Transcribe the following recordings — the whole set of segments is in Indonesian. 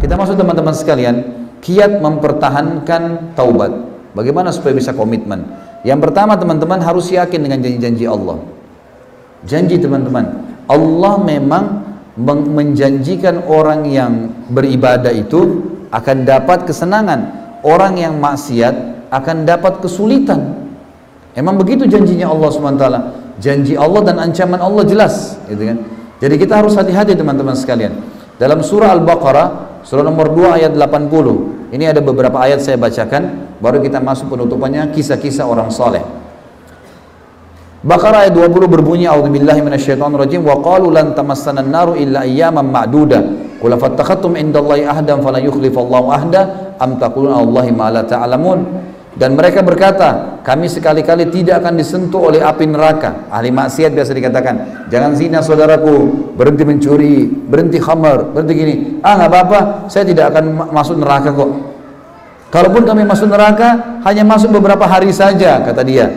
kita masuk teman-teman sekalian, kiat mempertahankan taubat. Bagaimana supaya bisa komitmen? Yang pertama teman-teman harus yakin dengan janji-janji Allah. Janji teman-teman, Allah memang menjanjikan orang yang beribadah itu akan dapat kesenangan. Orang yang maksiat akan dapat kesulitan. Emang begitu janjinya Allah SWT. Janji Allah dan ancaman Allah jelas, gitu kan? Jadi kita harus hati-hati teman-teman sekalian. Dalam surah Al-Baqarah, surah nomor 2 ayat 80. Ini ada beberapa ayat saya bacakan, baru kita masuk penutupannya kisah-kisah orang saleh. Baqarah ayat 20 berbunyi, a'udzubillahi minasyaitonirrajim, wa qalu lan tamassana an-naru illa ayyaman ma'duda. Qul afattakhadtum indallahi ahdan fala yukhlifallahu ahda am taquluna Allahi ma la ta'lamun. Dan mereka berkata, kami sekali-kali tidak akan disentuh oleh api neraka. Ahli maksiat biasa dikatakan, jangan zina saudaraku, berhenti mencuri, berhenti khamar, berhenti gini. Nggak apa-apa, saya tidak akan masuk neraka kok. Kalaupun kami masuk neraka, hanya masuk beberapa hari saja, kata dia.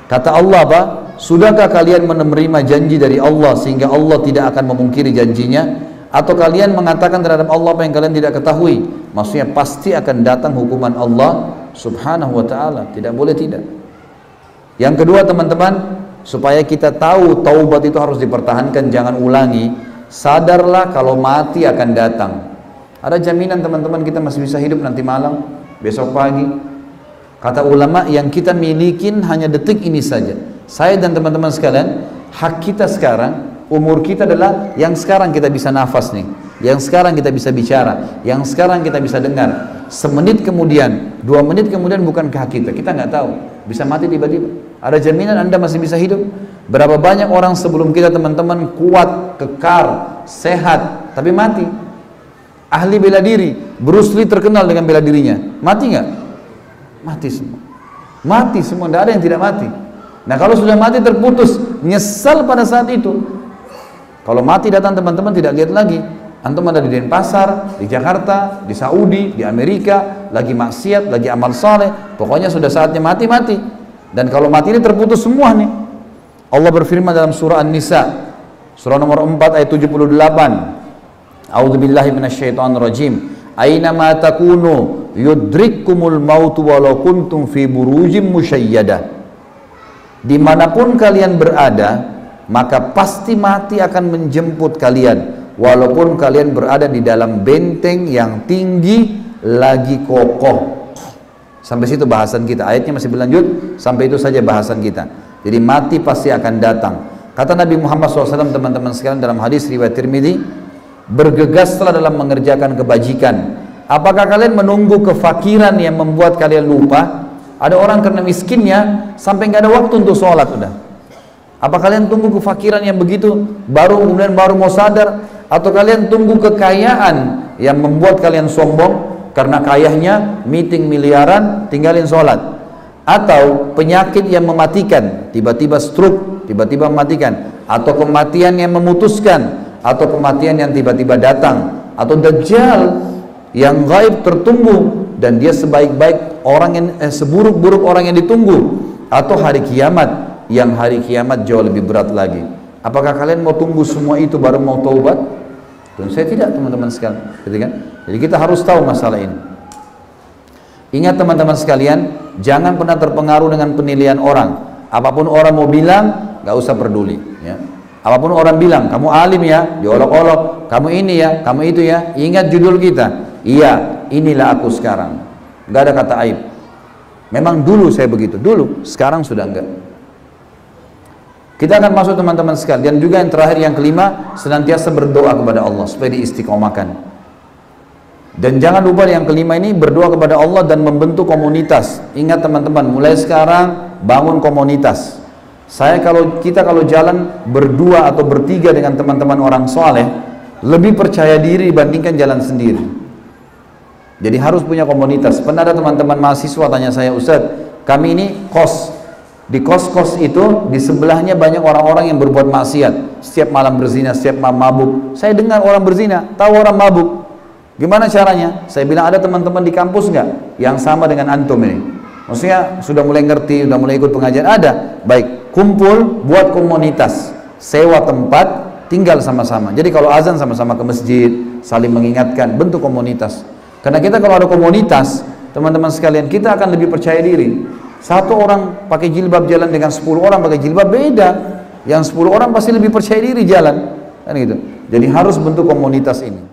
Kata Allah apa? Sudahkah kalian menerima janji dari Allah sehingga Allah tidak akan memungkiri janjinya? Atau kalian mengatakan terhadap Allah apa yang kalian tidak ketahui? Maksudnya pasti akan datang hukuman Allah Subhanahu wa ta'ala, tidak boleh tidak. Yang kedua teman-teman, supaya kita tahu taubat itu harus dipertahankan, jangan ulangi. Sadarlah kalau mati akan datang. Ada jaminan teman-teman kita masih bisa hidup nanti malam, besok pagi? Kata ulama, yang kita milikin hanya detik ini saja. Saya dan teman-teman sekalian, hak kita sekarang, umur kita adalah yang sekarang kita bisa nafas nih, yang sekarang kita bisa bicara, yang sekarang kita bisa dengar. Semenit kemudian, 2 menit kemudian bukan hak kita nggak tahu, bisa mati tiba-tiba. Ada jaminan Anda masih bisa hidup? Berapa banyak orang sebelum kita teman-teman kuat, kekar, sehat, tapi mati. Ahli bela diri, Bruce Lee terkenal dengan bela dirinya, mati nggak? Mati semua. Mati semua, tidak ada yang tidak mati. Nah kalau sudah mati terputus, nyesal pada saat itu. Kalau mati datang teman-teman tidak lihat lagi. Antum ada di Denpasar, di Jakarta, di Saudi, di Amerika, lagi maksiat, lagi amal saleh, pokoknya sudah saatnya mati-mati. Dan kalau mati ini terputus semua nih. Allah berfirman dalam surah An-Nisa, surah nomor 4 ayat 78. A'udzubillahi minasyaitonirrajim. Aina ma takunu yudrikkumul maut walau kuntum fi burujim musyayyadah. Dimanapun kalian berada, maka pasti mati akan menjemput kalian. Walaupun kalian berada di dalam benteng yang tinggi lagi kokoh. Sampai situ bahasan kita. Ayatnya masih berlanjut, sampai itu saja bahasan kita. Jadi mati pasti akan datang. Kata Nabi Muhammad SAW teman-teman sekalian dalam hadis riwayat Tirmidzi, bergegaslah dalam mengerjakan kebajikan. Apakah kalian menunggu kefakiran yang membuat kalian lupa? Ada orang karena miskinnya sampai nggak ada waktu untuk sholat udah. Apa kalian tunggu kefakiran yang begitu kemudian baru mau sadar? Atau kalian tunggu kekayaan yang membuat kalian sombong karena kayahnya meeting miliaran tinggalin sholat? Atau penyakit yang mematikan, tiba-tiba stroke, tiba-tiba mematikan? Atau kematian yang memutuskan? Atau kematian yang tiba-tiba datang? Atau dajjal yang gaib tertunggu dan dia sebaik-baik orang yang seburuk-buruk orang yang ditunggu? Atau hari kiamat yang hari kiamat jauh lebih berat lagi? Apakah kalian mau tunggu semua itu baru mau taubat? Dan saya tidak teman-teman sekalian, gitu kan? Jadi kita harus tahu masalah ini. Ingat teman-teman sekalian, jangan pernah terpengaruh dengan penilaian orang. Apapun orang mau bilang, nggak usah peduli. Ya. Apapun orang bilang, kamu alim ya, diolok-olok, kamu ini ya, kamu itu ya. Ingat judul kita, iya, inilah aku sekarang. Nggak ada kata aib. Memang dulu saya begitu, dulu, sekarang sudah enggak. Kita akan masuk teman-teman sekalian. Dan juga yang terakhir, yang kelima, senantiasa berdoa kepada Allah supaya diistiqomahkan. Dan jangan lupa yang kelima ini, berdoa kepada Allah dan membentuk komunitas. Ingat teman-teman, mulai sekarang bangun komunitas. Kita kalau jalan berdua atau bertiga dengan teman-teman orang soleh, lebih percaya diri dibandingkan jalan sendiri. Jadi harus punya komunitas. Pernah ada teman-teman mahasiswa tanya saya, Ustadz, kami ini kos. Di kos-kos itu di sebelahnya banyak orang-orang yang berbuat maksiat, setiap malam berzina, setiap malam mabuk. Saya dengar orang berzina, tahu orang mabuk. Gimana caranya? Saya bilang, ada teman-teman di kampus nggak yang sama dengan antum ini? Maksudnya sudah mulai ngerti, sudah mulai ikut pengajian? Ada. Baik, kumpul, buat komunitas, sewa tempat, tinggal sama-sama. Jadi kalau azan sama-sama ke masjid, saling mengingatkan, bentuk komunitas. Karena kita kalau ada komunitas, teman-teman sekalian, kita akan lebih percaya diri. Satu orang pakai jilbab jalan dengan 10 orang pakai jilbab beda. Yang 10 orang pasti lebih percaya diri jalan, kan gitu. Jadi harus bentuk komunitas ini.